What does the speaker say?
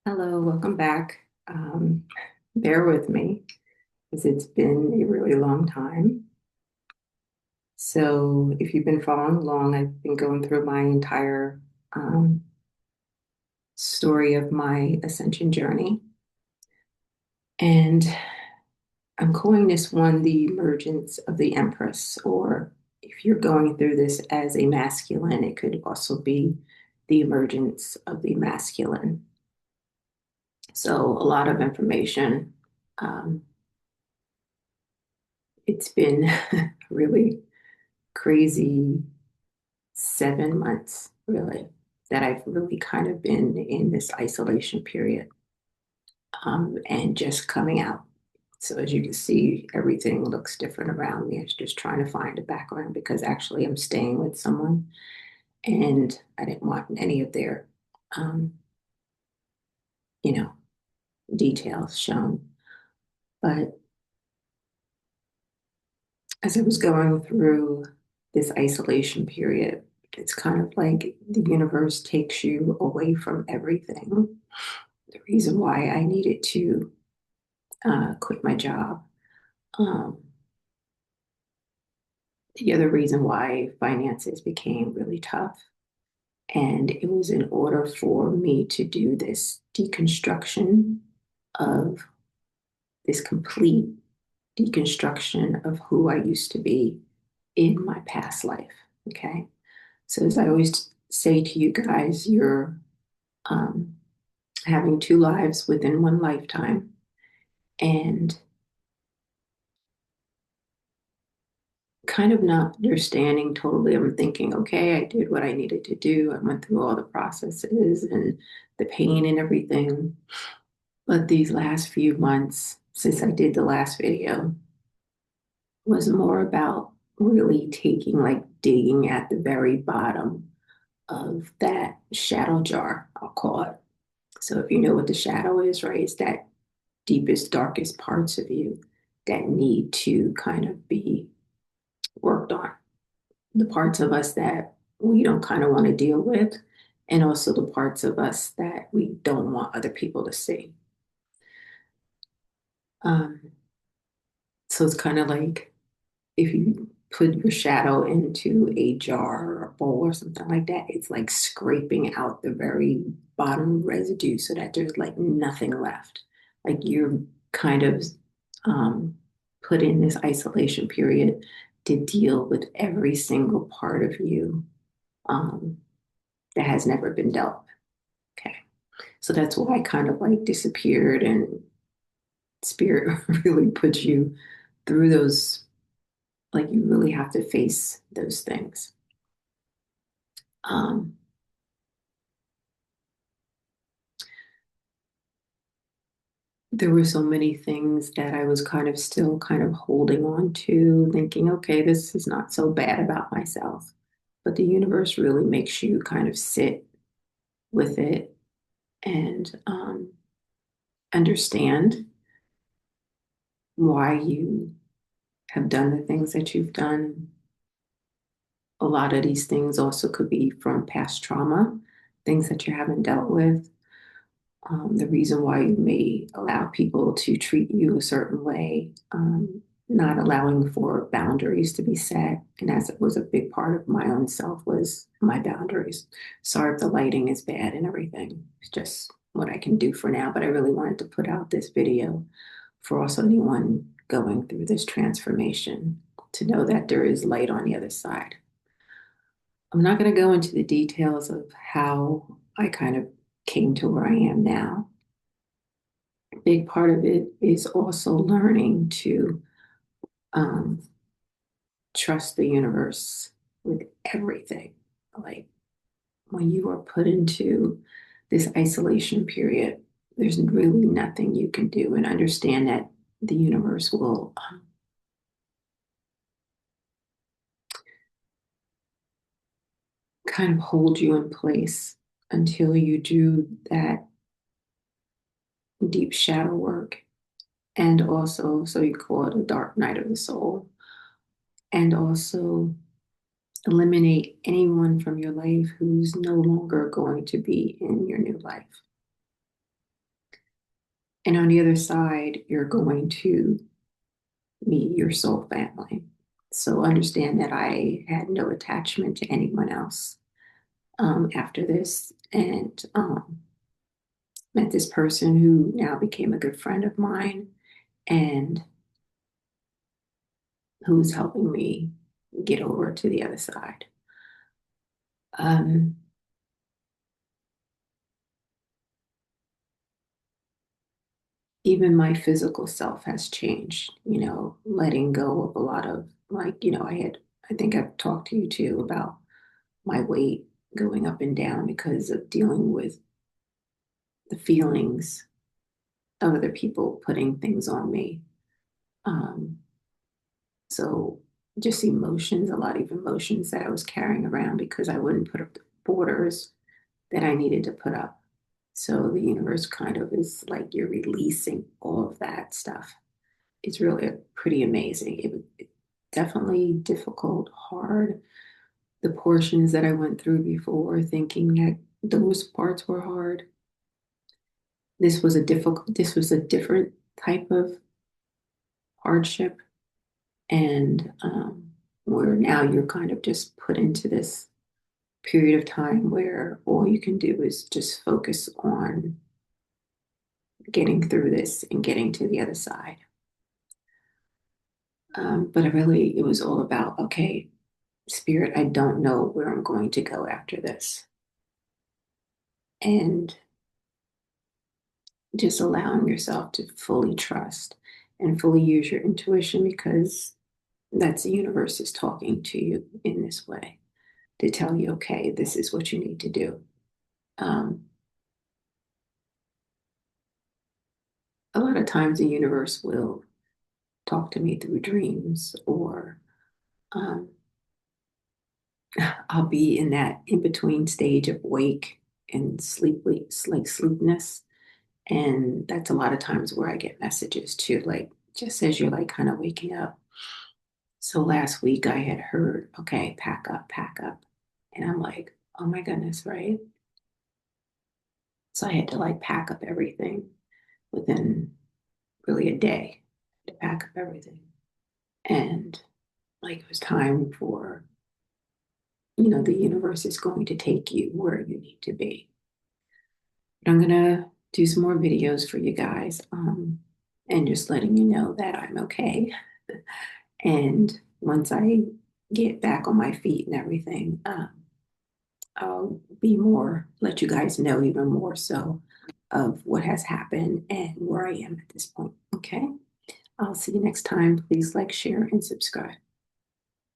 Hello, welcome back. Bear with me because it's been a really long time. So, if you've been following along, I've been going through my entire story of my ascension journey. And I'm calling this one the emergence of the Empress, or if you're going through this as a masculine, it could also be the emergence of the masculine. So, a lot of information. Um, it's been really crazy 7 months, really, that I've really kind of been in this isolation period and just coming out. So, as you can see, everything looks different around me. I was just trying to find a background because actually I'm staying with someone and I didn't want any of their, um, you know, details shown. But as I was going through this isolation period, it's kind of like the universe takes you away from everything. The reason why I needed to quit my job. Um, the other reason why finances became really tough. And it was in order for me to do this deconstruction of this complete deconstruction of who I used to be in my past life. Okay. So, as I always say to you guys, you're um, having two lives within one lifetime. And kind of not understanding totally. I'm thinking, okay, I did what I needed to do. I went through all the processes and the pain and everything. But these last few months, since I did the last video, was more about really taking, like digging at the very bottom of that shadow jar, I'll call it. So if you know what the shadow is, right, it's that deepest, darkest parts of you that need to kind of be worked on. The parts of us that we don't kind of want to deal with, and also the parts of us that we don't want other people to see. Um, so it's kind of like if you put your shadow into a jar or a bowl or something like that, it's like scraping out the very bottom residue so that there's like nothing left. Like you're kind of um, put in this isolation period to deal with every single part of you um, that has never been dealt with. Okay. So that's why I kind of like disappeared and spirit really puts you through those, like you really have to face those things. Um, there were so many things that I was kind of still kind of holding on to, thinking, okay, this is not so bad about myself. But the universe really makes you kind of sit with it and understand why you have done the things that you've done. A lot of these things also could be from past trauma, things that you haven't dealt with. The reason why you may allow people to treat you a certain way, not allowing for boundaries to be set. And as it was a big part of my own self was my boundaries. Sorry if the lighting is bad and everything. It's just what I can do for now. But I really wanted to put out this video for also anyone going through this transformation to know that there is light on the other side. I'm not going to go into the details of how I kind of came to where I am now. A big part of it is also learning to um, trust the universe with everything. Like when you are put into this isolation period, there's really nothing you can do, and understand that the universe will kind of hold you in place until you do that deep shadow work. And also, so you call it a dark night of the soul, and also eliminate anyone from your life who's no longer going to be in your new life. And on the other side, you're going to meet your soul family. So understand that I had no attachment to anyone else after this, and met this person who now became a good friend of mine and who's helping me get over to the other side. Um, Even my physical self has changed, letting go of a lot of, like, I think I've talked to you too about my weight going up and down because of dealing with the feelings of other people putting things on me. Um, so just emotions, a lot of emotions that I was carrying around because I wouldn't put up the borders that I needed to put up. So the universe kind of is like you're releasing all of that stuff. It's really pretty amazing. It definitely difficult, hard. The portions that I went through before, thinking that those parts were hard. This was a different type of hardship. And where now you're kind of just put into this period of time where all you can do is just focus on getting through this and getting to the other side. But it was all about, okay, Spirit, I don't know where I'm going to go after this. And just allowing yourself to fully trust and fully use your intuition because that's the universe is talking to you in this way to tell you, okay, this is what you need to do. Um, a lot of times the universe will talk to me through dreams, or um, I'll be in that in between stage of wake and sleepness. And that's a lot of times where I get messages too, like just as you're like kind of waking up. So last week I had heard, okay, pack up, pack up. And I'm like, oh my goodness, right? So I had to like pack up everything within really a day to pack up everything. And like it was time for, the universe is going to take you where you need to be. But I'm gonna do some more videos for you guys, and just letting you know that I'm okay. And once I get back on my feet and everything, I'll let you guys know even more so of what has happened and where I am at this point. Okay. I'll see you next time. Please like, share, and subscribe.